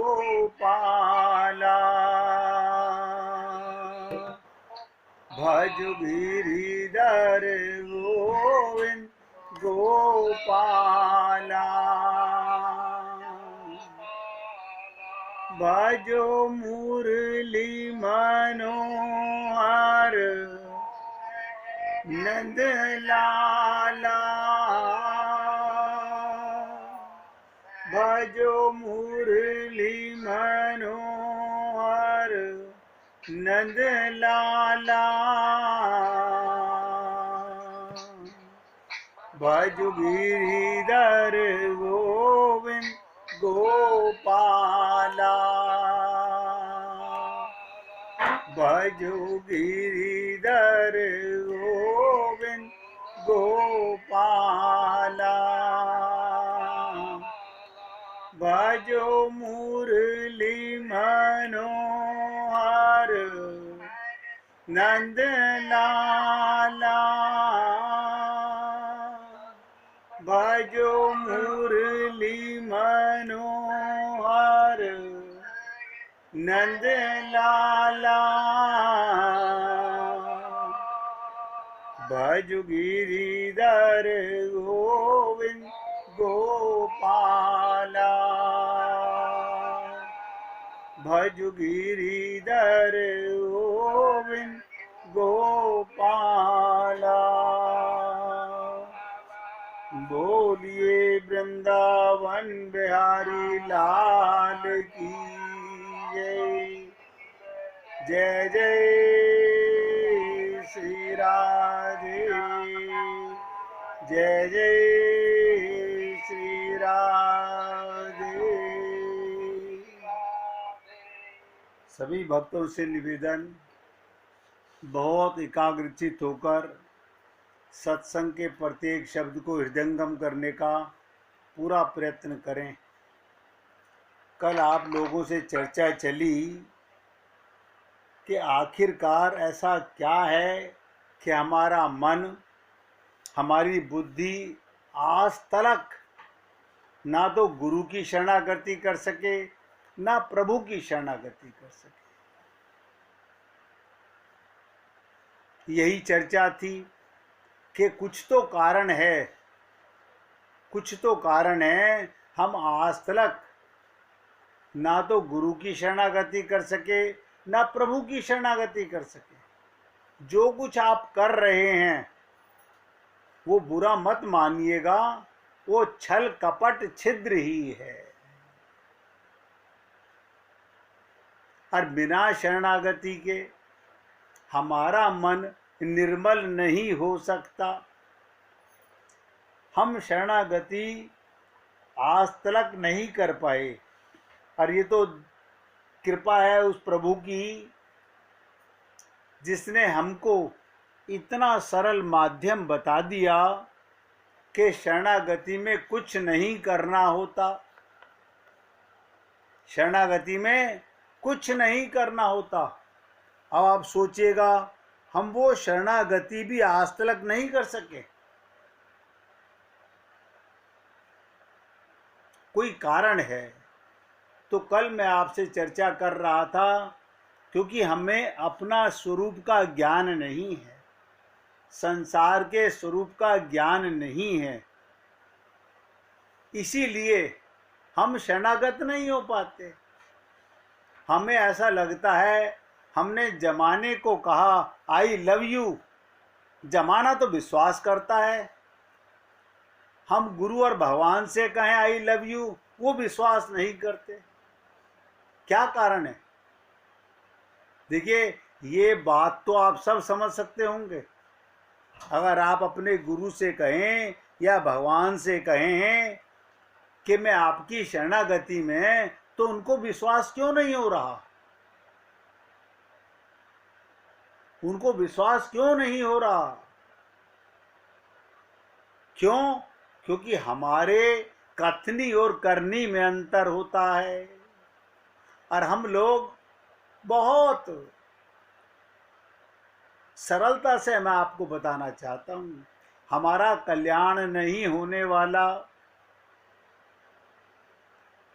गोपाला भज गिरिधर गोविंद गोपाला भजो मुरली मनोहर नंद लाला भजो मुरली मनोहर नंद लाला भज गिरिधर गोविंद गोपाला भजो गिरिधर गोविंद गोपाला भजो मुरली मनोहर नंद लाला भजो मुरली मनोहर नंद लाला भज गिरिधर गोविंद गोपाला भज गिरिधर गोविंद गोपाला बोलिए वृंदावन बिहारी लाल की जय जय जय श्री राधे जय जय श्री राधे। सभी भक्तों से निवेदन, बहुत एकाग्रचित होकर सत्संग के प्रत्येक शब्द को हृदयंगम करने का पूरा प्रयत्न करें। कल आप लोगों से चर्चा चली कि आखिरकार ऐसा क्या है कि हमारा मन, हमारी बुद्धि आज तक ना तो गुरु की शरणागति कर सके, ना प्रभु की शरणागति कर सके। यही चर्चा थी कि कुछ तो कारण है, कुछ तो कारण है हम आज तक ना तो गुरु की शरणागति कर सके, ना प्रभु की शरणागति कर सके। जो कुछ आप कर रहे हैं वो बुरा मत मानिएगा, वो छल कपट छिद्र ही है। और बिना शरणागति के हमारा मन निर्मल नहीं हो सकता। हम शरणागति आज तक नहीं कर पाए, और ये तो कृपा है उस प्रभु की जिसने हमको इतना सरल माध्यम बता दिया कि शरणागति में कुछ नहीं करना होता। शरणागति में कुछ नहीं करना होता। अब आप सोचिएगा, हम वो शरणागति भी आज तक नहीं कर सके, कोई कारण है। तो कल मैं आपसे चर्चा कर रहा था, क्योंकि हमें अपना स्वरूप का ज्ञान नहीं है, संसार के स्वरूप का ज्ञान नहीं है, इसीलिए हम शरणागत नहीं हो पाते। हमें ऐसा लगता है हमने जमाने को कहा आई लव यू, जमाना तो विश्वास करता है। हम गुरु और भगवान से कहें आई लव यू, वो विश्वास नहीं करते। क्या कारण है? देखिए, ये बात तो आप सब समझ सकते होंगे। अगर आप अपने गुरु से कहें या भगवान से कहें कि मैं आपकी शरणागति में, तो उनको विश्वास क्यों नहीं हो रहा? उनको विश्वास क्यों नहीं हो रहा? क्यों? क्योंकि हमारे कथनी और करनी में अंतर होता है। और हम लोग बहुत सरलता से मैं आपको बताना चाहता हूं, हमारा कल्याण नहीं होने वाला,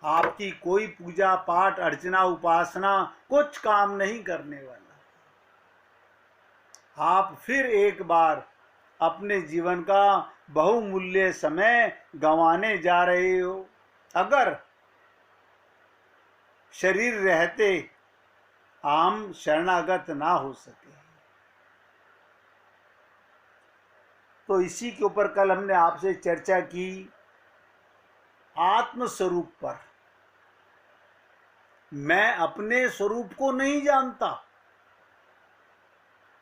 आपकी कोई पूजा पाठ अर्चना उपासना कुछ काम नहीं करने वाला। आप फिर एक बार अपने जीवन का बहुमूल्य समय गंवाने जा रहे हो। अगर शरीर रहते हम शरणागत ना हो सके। तो इसी के ऊपर कल हमने आपसे चर्चा की, आत्म स्वरूप पर। मैं अपने स्वरूप को नहीं जानता।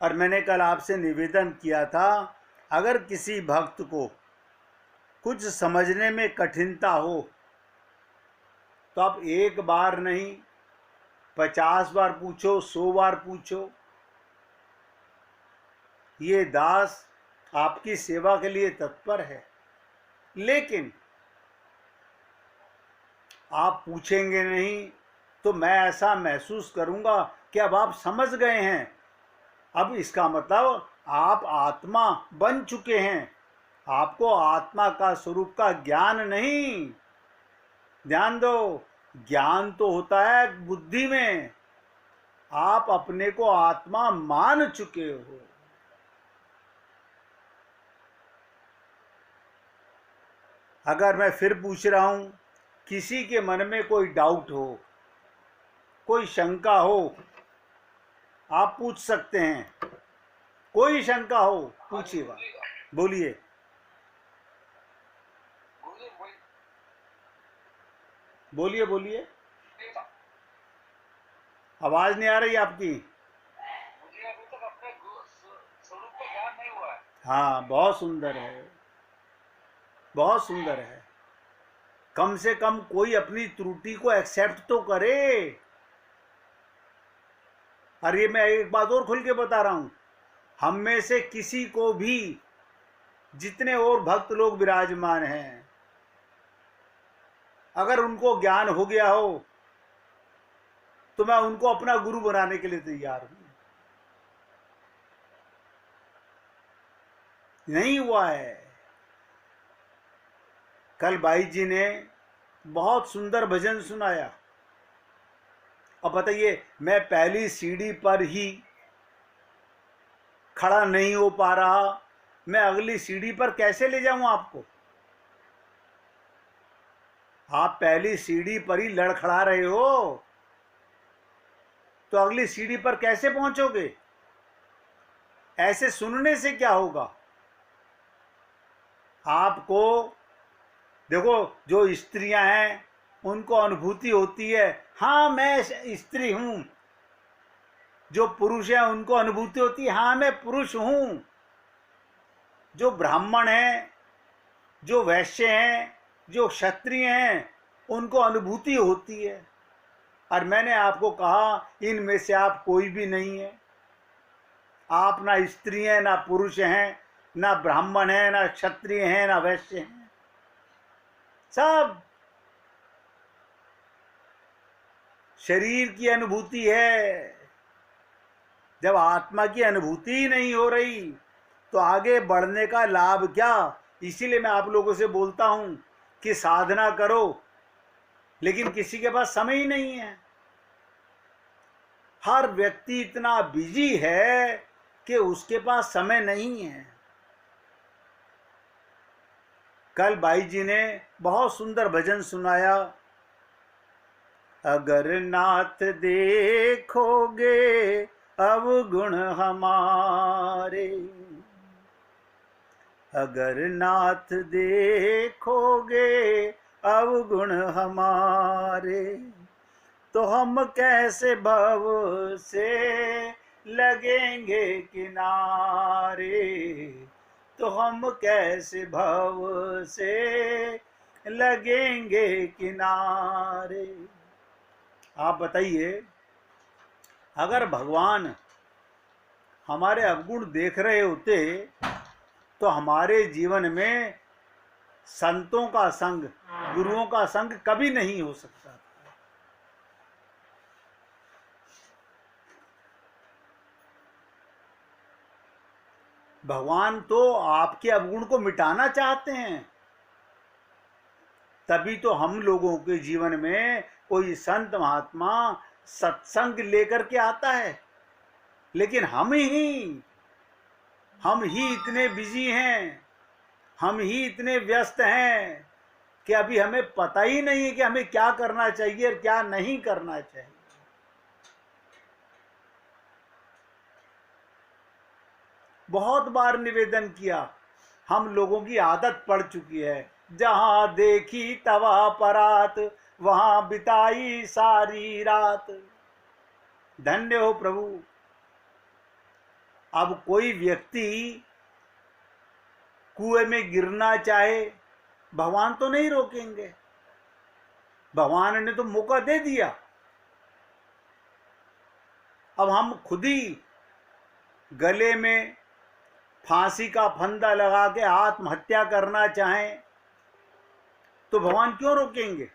और मैंने कल आपसे निवेदन किया था, अगर किसी भक्त को कुछ समझने में कठिनता हो तो आप एक बार नहीं 50 बार पूछो, 100 बार पूछो। ये दास आपकी सेवा के लिए तत्पर है। लेकिन आप पूछेंगे नहीं तो मैं ऐसा महसूस करूंगा कि अब आप समझ गए हैं। अब इसका मतलब आप आत्मा बन चुके हैं। आपको आत्मा का स्वरूप का ज्ञान नहीं। ध्यान दो, ज्ञान तो होता है बुद्धि में। आप अपने को आत्मा मान चुके हो। अगर मैं फिर पूछ रहा हूं, किसी के मन में कोई डाउट हो, कोई शंका हो, आप पूछ सकते हैं। कोई शंका हो पूछिएगा, बोलिए। बोलिए बोलिए, आवाज नहीं आ रही आपकी। मुझे अभी तक अपने स्वरूप का ज्ञान नहीं हुआ है। हाँ, बहुत सुंदर है, बहुत सुंदर है। कम से कम कोई अपनी त्रुटि को एक्सेप्ट तो करे। और ये मैं एक बात और खुल के बता रहा हूं, हम में से किसी को भी, जितने और भक्त लोग विराजमान हैं, अगर उनको ज्ञान हो गया हो तो मैं उनको अपना गुरु बनाने के लिए तैयार हूं। नहीं हुआ है। कल भाई जी ने बहुत सुंदर भजन सुनाया। अब बताइए, मैं पहली सीढ़ी पर ही खड़ा नहीं हो पा रहा, मैं अगली सीढ़ी पर कैसे ले जाऊं आपको? आप पहली सीढ़ी पर ही लड़खड़ा रहे हो, तो अगली सीढ़ी पर कैसे पहुंचोगे? ऐसे सुनने से क्या होगा? आपको देखो, जो स्त्रियां हैं उनको अनुभूति होती है, हाँ मैं स्त्री हूं। जो पुरुष है उनको अनुभूति होती है, हाँ मैं पुरुष हूं। जो ब्राह्मण हैं, जो वैश्य हैं, जो क्षत्रिय हैं, उनको अनुभूति होती है। और मैंने आपको कहा, इनमें से आप कोई भी नहीं है। आप ना स्त्री हैं, ना पुरुष हैं, ना ब्राह्मण हैं, ना क्षत्रिय हैं, ना वैश्य हैं। सब शरीर की अनुभूति है। जब आत्मा की अनुभूति ही नहीं हो रही तो आगे बढ़ने का लाभ क्या? इसीलिए मैं आप लोगों से बोलता हूं कि साधना करो, लेकिन किसी के पास समय ही नहीं है। हर व्यक्ति इतना बिजी है कि उसके पास समय नहीं है। कल भाई जी ने बहुत सुंदर भजन सुनाया, अगर नाथ देखोगे अवगुण हमारे, अगर नाथ देखोगे अवगुण हमारे, तो हम कैसे भव से लगेंगे किनारे, तो हम कैसे भव से लगेंगे किनारे। आप बताइए, अगर भगवान हमारे अवगुण देख रहे होते तो हमारे जीवन में संतों का संग, गुरुओं का संग कभी नहीं हो सकता। भगवान तो आपके अवगुण को मिटाना चाहते हैं। तभी तो हम लोगों के जीवन में कोई संत महात्मा सत्संग लेकर के आता है। लेकिन हम ही इतने बिजी हैं, हम ही इतने व्यस्त हैं कि अभी हमें पता ही नहीं है कि हमें क्या करना चाहिए और क्या नहीं करना चाहिए। बहुत बार निवेदन किया, हम लोगों की आदत पड़ चुकी है, जहां देखी तवा परात वहां बिताई सारी रात। धन्य हो प्रभु। अब कोई व्यक्ति कुएं में गिरना चाहे, भगवान तो नहीं रोकेंगे, भगवान ने तो मौका दे दिया। अब हम खुद ही गले में फांसी का फंदा लगा के आत्महत्या करना चाहें तो भगवान क्यों रोकेंगे?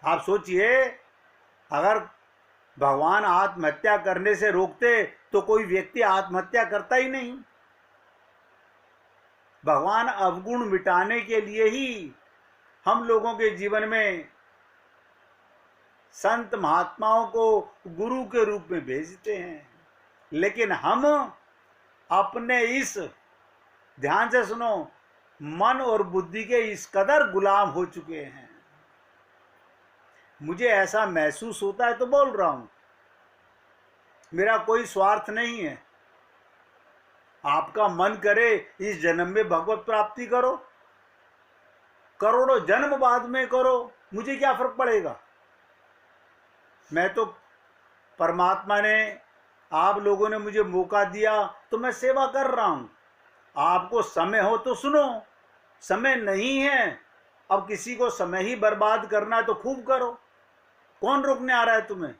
आप सोचिए, अगर भगवान आत्महत्या करने से रोकते तो कोई व्यक्ति आत्महत्या करता ही नहीं। भगवान अवगुण मिटाने के लिए ही हम लोगों के जीवन में संत महात्माओं को गुरु के रूप में भेजते हैं। लेकिन हम अपने इस, ध्यान से सुनो, मन और बुद्धि के इस कदर गुलाम हो चुके हैं। मुझे ऐसा महसूस होता है तो बोल रहा हूं, मेरा कोई स्वार्थ नहीं है। आपका मन करे इस जन्म में भगवत प्राप्ति करो, करोड़ों जन्म बाद में करो, मुझे क्या फर्क पड़ेगा। मैं तो, परमात्मा ने, आप लोगों ने मुझे मौका दिया तो मैं सेवा कर रहा हूं। आपको समय हो तो सुनो, समय नहीं है, अब किसी को समय ही बर्बाद करना है तो खूब करो, कौन रोकने आ रहा है तुम्हें।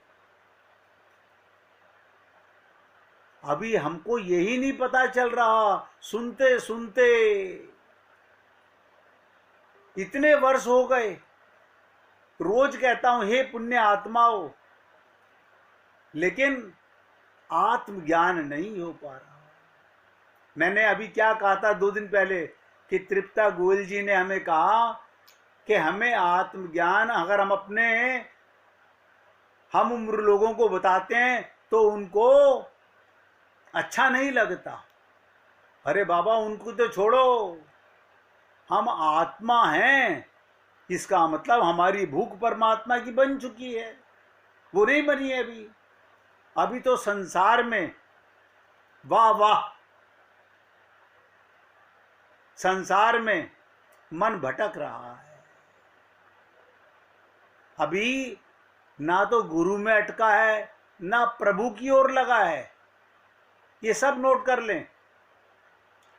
अभी हमको यही नहीं पता चल रहा, सुनते सुनते इतने वर्ष हो गए। रोज कहता हूं हे पुण्य आत्माओं, लेकिन आत्मज्ञान नहीं हो पा रहा। मैंने अभी क्या कहा था 2 दिन पहले कि तृप्ता गोयल जी ने हमें कहा कि हमें आत्मज्ञान अगर हम अपने हम उम्र लोगों को बताते हैं तो उनको अच्छा नहीं लगता। अरे बाबा, उनको तो छोड़ो, हम आत्मा हैं, इसका मतलब हमारी भूख परमात्मा की बन चुकी है, वो नहीं बनी है अभी। अभी तो संसार में, वाह वाह, संसार में मन भटक रहा है। अभी ना तो गुरु में अटका है, ना प्रभु की ओर लगा है। ये सब नोट कर लें।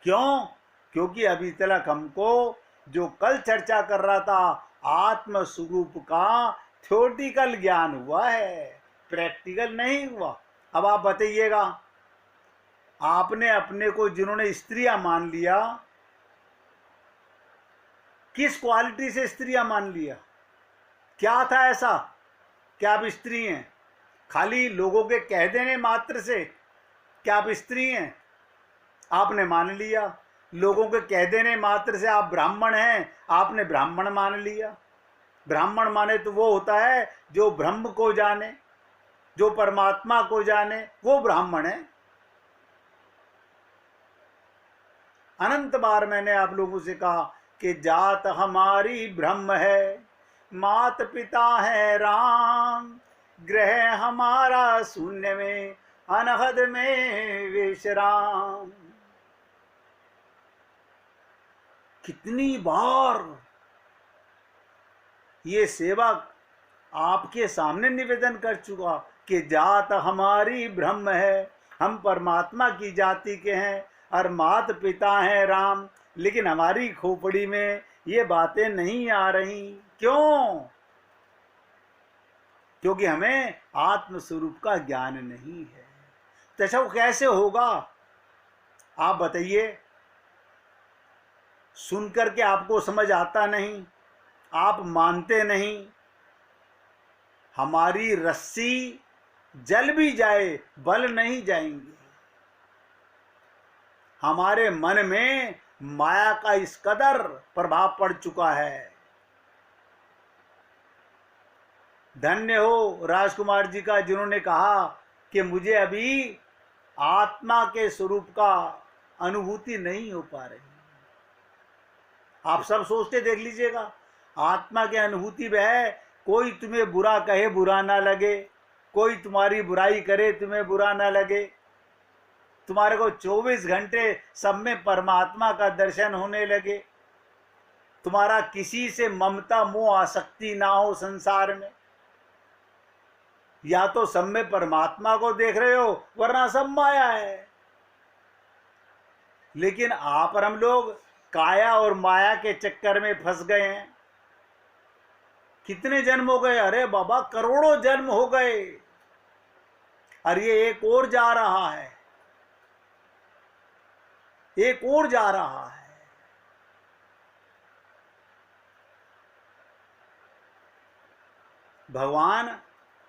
क्यों? क्योंकि अभी तक हमको जो कल चर्चा कर रहा था, आत्म स्वरूप का थ्योरेटिकल ज्ञान हुआ है, प्रैक्टिकल नहीं हुआ। अब आप बताइएगा, आपने अपने को जिन्होंने स्त्रियां मान लिया, किस क्वालिटी से स्त्रियां मान लिया? क्या था ऐसा कि आप स्त्री हैं? खाली लोगों के कह देने मात्र से क्या आप स्त्री हैं आपने मान लिया। लोगों के कह देने मात्र से आप ब्राह्मण हैं, आपने ब्राह्मण मान लिया। ब्राह्मण माने तो वो होता है जो ब्रह्म को जाने, जो परमात्मा को जाने, वो ब्राह्मण है। अनंत बार मैंने आप लोगों से कहा कि जात हमारी ब्रह्म है, मात पिता है राम, ग्रह हमारा शून्य में, अनहद में विश्राम। कितनी बार ये सेवक आपके सामने निवेदन कर चुका कि जात हमारी ब्रह्म है, हम परमात्मा की जाति के हैं और मात पिता हैं राम, लेकिन हमारी खोपड़ी में ये बातें नहीं आ रही। क्यों? क्योंकि हमें आत्म स्वरूप का ज्ञान नहीं है। तो ऐसा कैसे होगा आप बताइए? सुनकर के आपको समझ आता नहीं, आप मानते नहीं। हमारी रस्सी जल भी जाए, बल नहीं जाएंगे। हमारे मन में माया का इस कदर प्रभाव पड़ चुका है धन्य हो राजकुमार जी का, जिन्होंने कहा कि मुझे अभी आत्मा के स्वरूप का अनुभूति नहीं हो पा रही। आप सब सोचते देख लीजिएगा, आत्मा की अनुभूति वह है, कोई तुम्हें बुरा कहे बुरा ना लगे, कोई तुम्हारी बुराई करे तुम्हें बुरा ना लगे, तुम्हारे को 24 घंटे सब में परमात्मा का दर्शन होने लगे, तुम्हारा किसी से ममता मोह आसक्ति ना हो संसार में। या तो सब में परमात्मा को देख रहे हो, वरना सब माया है। लेकिन आप और हम लोग काया और माया के चक्कर में फंस गए हैं। कितने जन्म हो गए? अरे बाबा करोड़ों जन्म हो गए, और ये एक और जा रहा है, एक और जा रहा है। भगवान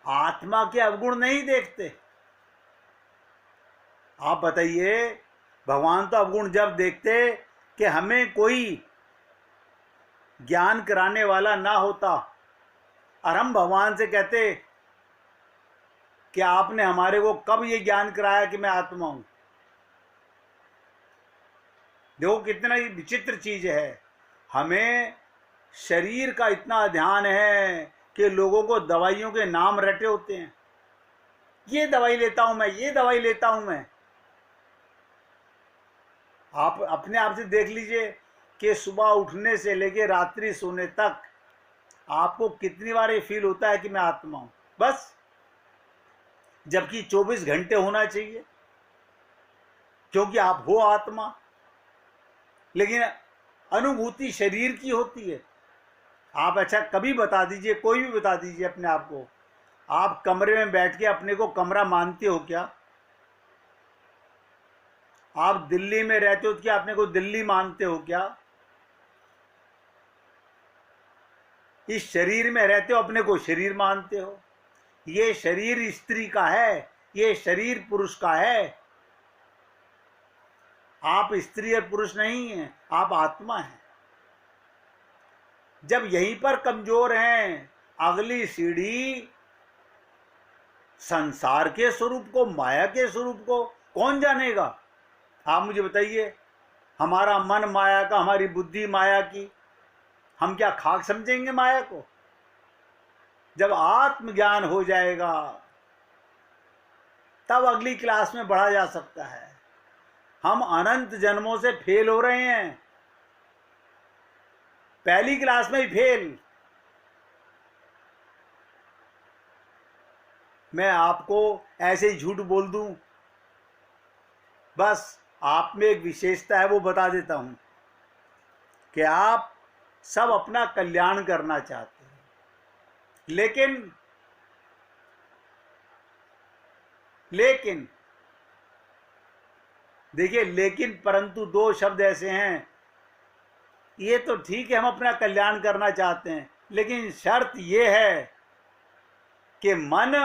आत्मा के अवगुण नहीं देखते। आप बताइए, भगवान तो अवगुण जब देखते कि हमें कोई ज्ञान कराने वाला ना होता, और हम भगवान से कहते कि आपने हमारे को कब ये ज्ञान कराया कि मैं आत्मा हूं। देखो कितना ही विचित्र चीज है। हमें शरीर का इतना ध्यान है कि लोगों को दवाइयों के नाम रटे होते हैं, ये दवाई लेता हूं मैं, ये दवाई लेता हूं मैं। आप अपने आप से देख लीजिए कि सुबह उठने से लेकर रात्रि सोने तक आपको कितनी बार ये फील होता है कि मैं आत्मा हूं, बस। जबकि 24 घंटे होना चाहिए, क्योंकि आप हो आत्मा। लेकिन अनुभूति शरीर की होती है। आप अच्छा कभी बता दीजिए, कोई भी बता दीजिए अपने आप को, आप कमरे में बैठ के अपने को कमरा मानते हो क्या? आप दिल्ली में रहते हो तो क्या अपने को दिल्ली मानते हो क्या? इस शरीर में रहते हो, अपने को शरीर मानते हो। ये शरीर स्त्री का है, ये शरीर पुरुष का है। आप स्त्री और पुरुष नहीं हैं, आप आत्मा हैं। जब यहीं पर कमजोर हैं, अगली सीढ़ी संसार के स्वरूप को, माया के स्वरूप को कौन जानेगा? आप मुझे बताइए, हमारा मन माया का, हमारी बुद्धि माया की, हम क्या खाक समझेंगे माया को? जब आत्मज्ञान हो जाएगा तब अगली क्लास में बढ़ा जा सकता है। हम अनंत जन्मों से फेल हो रहे हैं, पहली क्लास में ही फेल। मैं आपको ऐसे ही झूठ बोल दूं, बस आप में एक विशेषता है वो बता देता हूं कि आप सब अपना कल्याण करना चाहते हैं, लेकिन देखिए, लेकिन परंतु दो शब्द ऐसे हैं। ये तो ठीक है, हम अपना कल्याण करना चाहते हैं, लेकिन शर्त ये है कि मन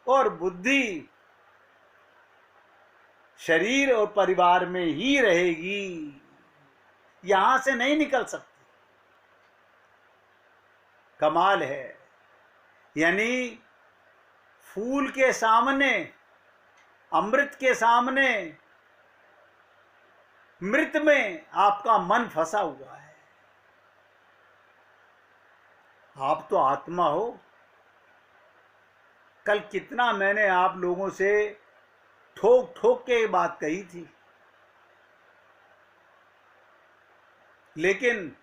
और बुद्धि शरीर और परिवार में ही रहेगी, यहां से नहीं निकल सकती। कमाल है। यानी फूल के सामने, अमृत के सामने, मृत में आपका मन फंसा हुआ है। आप तो आत्मा हो। कल कितना मैंने आप लोगों से ठोक ठोक के बात कही थी, लेकिन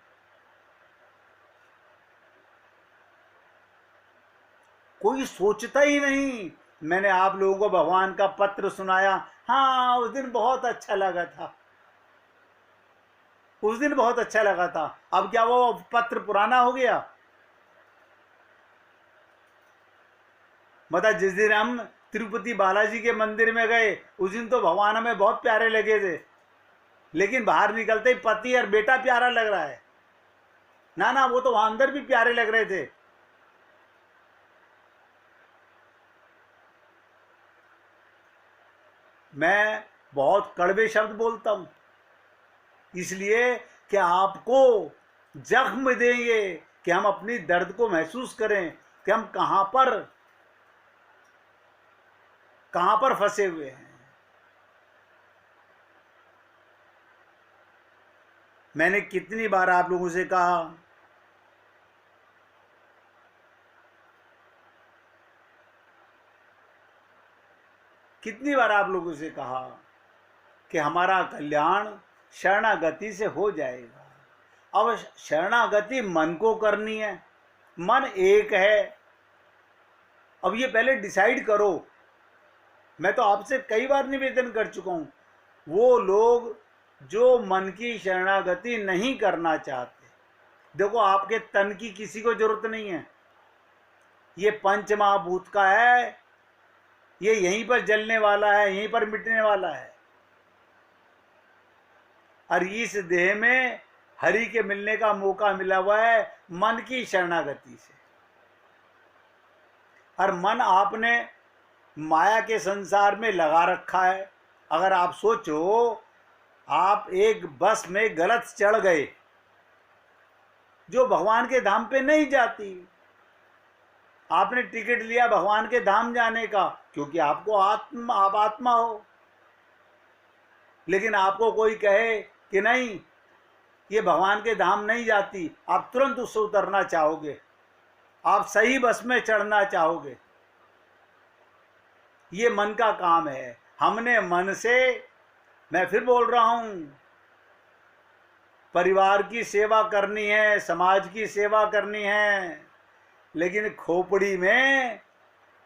कोई सोचता ही नहीं। मैंने आप लोगों को भगवान का पत्र सुनाया, हाँ उस दिन बहुत अच्छा लगा था, उस दिन बहुत अच्छा लगा था। अब क्या वो पत्र पुराना हो गया? बता, जिस दिन हम तिरुपति बालाजी के मंदिर में गए, उस दिन तो भगवान हमें बहुत प्यारे लगे थे, लेकिन बाहर निकलते ही पति और बेटा प्यारा लग रहा है। ना ना, वो तो वहां अंदर भी प्यारे लग रहे थे। मैं बहुत कड़वे शब्द बोलता हूं, इसलिए कि आपको जख्म देंगे कि हम अपनी दर्द को महसूस करें, कि हम कहां पर फंसे हुए हैं। मैंने कितनी बार आप लोगों से कहा, कितनी बार आप लोगों से कहा कि हमारा कल्याण शरणागति से हो जाएगा। अब शरणागति मन को करनी है, मन एक है। अब ये पहले डिसाइड करो। मैं तो आपसे कई बार निवेदन कर चुका हूं, वो लोग जो मन की शरणागति नहीं करना चाहते, देखो आपके तन की किसी को जरूरत नहीं है, ये पंच महाभूत का है, ये यहीं पर जलने वाला है, यहीं पर मिटने वाला है। और इस देह में हरि के मिलने का मौका मिला हुआ है मन की शरणागति से। और मन आपने माया के संसार में लगा रखा है। अगर आप सोचो, आप एक बस में गलत चढ़ गए जो भगवान के धाम पे नहीं जाती। आपने टिकट लिया भगवान के धाम जाने का, क्योंकि आपको आप आत्मा हो। लेकिन आपको कोई कहे कि नहीं, ये भगवान के धाम नहीं जाती, आप तुरंत उससे उतरना चाहोगे, आप सही बस में चढ़ना चाहोगे। ये मन का काम है। हमने मन से, मैं फिर बोल रहा हूं, परिवार की सेवा करनी है, समाज की सेवा करनी है, लेकिन खोपड़ी में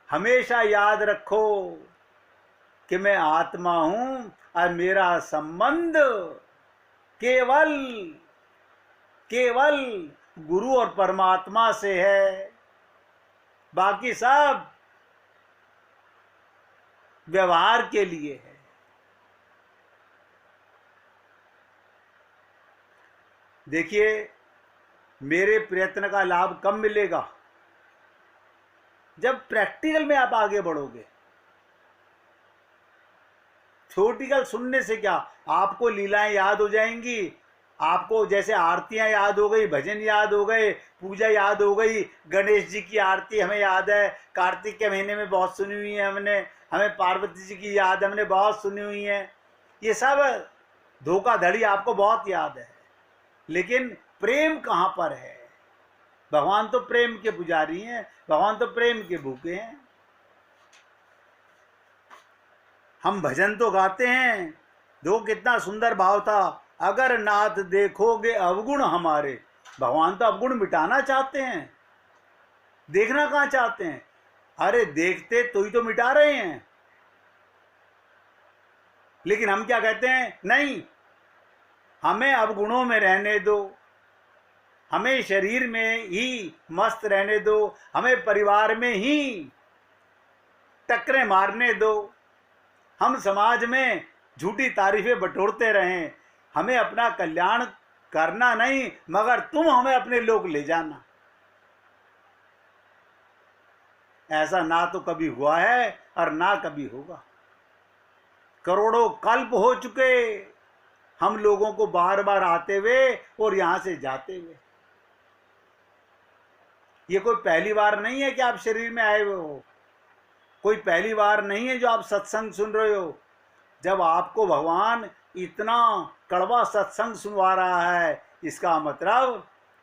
हमेशा याद रखो कि मैं आत्मा हूं और मेरा संबंध केवल गुरु और परमात्मा से है। बाकी सब व्यवहार के लिए है। देखिए, मेरे प्रयत्न का लाभ कब मिलेगा? जब प्रैक्टिकल में आप आगे बढ़ोगे। थ्योरेटिकल सुनने से क्या, आपको लीलाएं याद हो जाएंगी, आपको जैसे आरतियां याद हो गई, भजन याद हो गए, पूजा याद हो गई। गणेश जी की आरती हमें याद है, कार्तिक के महीने में बहुत सुनी हुई है हमने, हमें पार्वती जी की याद हमने बहुत सुनी हुई है। ये सब धोखाधड़ी आपको बहुत याद है, लेकिन प्रेम कहाँ पर है? भगवान तो प्रेम के पुजारी हैं, भगवान तो प्रेम के भूखे हैं। हम भजन तो गाते हैं, देखो कितना सुंदर भाव था, अगर नाथ देखोगे अवगुण हमारे। भगवान तो अवगुण मिटाना चाहते हैं, देखना कहाँ चाहते हैं? अरे देखते तो ही तो मिटा रहे हैं। लेकिन हम क्या कहते हैं? नहीं, हमें अवगुणों में रहने दो, हमें शरीर में ही मस्त रहने दो, हमें परिवार में ही टक्करें मारने दो, हम समाज में झूठी तारीफें बटोरते रहें। हमें अपना कल्याण करना नहीं, मगर तुम हमें अपने लोग ले जाना। ऐसा ना तो कभी हुआ है और ना कभी होगा। करोड़ों कल्प हो चुके हम लोगों को बार बार आते हुए और यहां से जाते हुए। ये कोई पहली बार नहीं है कि आप शरीर में आए हुए हो, कोई पहली बार नहीं है जो आप सत्संग सुन रहे हो। जब आपको भगवान इतना कड़वा सत्संग सुनवा रहा है, इसका मतलब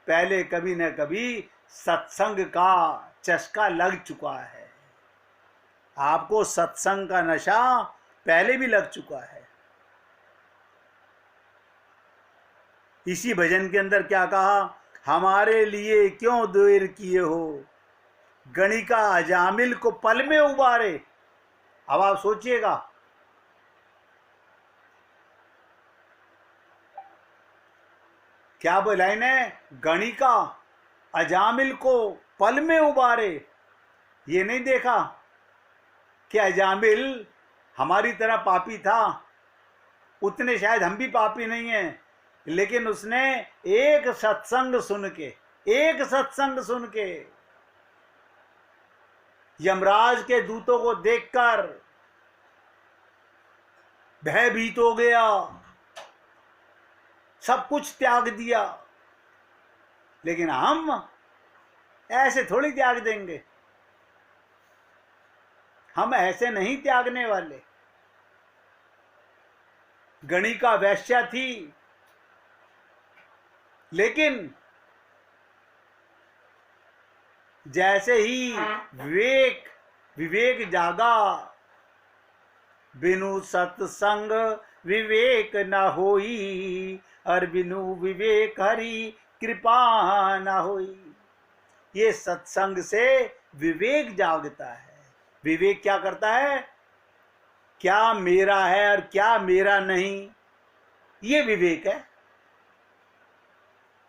पहले कभी न कभी सत्संग का चस्का लग चुका है। आपको सत्संग का नशा पहले भी लग चुका है। इसी भजन के अंदर क्या कहा? हमारे लिए क्यों देर किए हो, गणिका अजामिल को पल में उबारे। अब आप सोचिएगा, क्या वो लाइन है? गणिका अजामिल को पल में उबारे। ये नहीं देखा कि अजामिल हमारी तरह पापी था, उतने शायद हम भी पापी नहीं हैं, लेकिन उसने एक सत्संग सुन के यमराज के दूतों को देखकर भयभीत हो गया, सब कुछ त्याग दिया। लेकिन हम ऐसे थोड़ी त्याग देंगे, हम ऐसे नहीं त्यागने वाले। गणिका वैश्या थी, लेकिन जैसे ही विवेक जागा, बिनु सत्संग विवेक न होई, और बिनु विवेक हरि कृपा न होई। ये सत्संग से विवेक जागता है। विवेक क्या करता है? क्या मेरा है और क्या मेरा नहीं, ये विवेक है।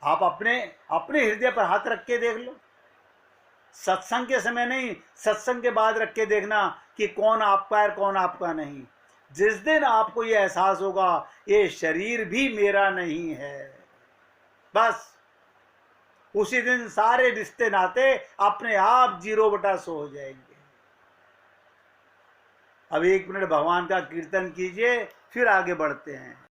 आप अपने हृदय पर हाथ रख के देख लो। सत्संग के समय नहीं, सत्संग के बाद रख के देखना कि कौन आपका है और कौन आपका नहीं। जिस दिन आपको ये एहसास होगा ये शरीर भी मेरा नहीं है, बस उसी दिन सारे रिश्ते नाते अपने आप 0/100 हो जाएंगे। अब 1 मिनट भगवान का कीर्तन कीजिए, फिर आगे बढ़ते हैं।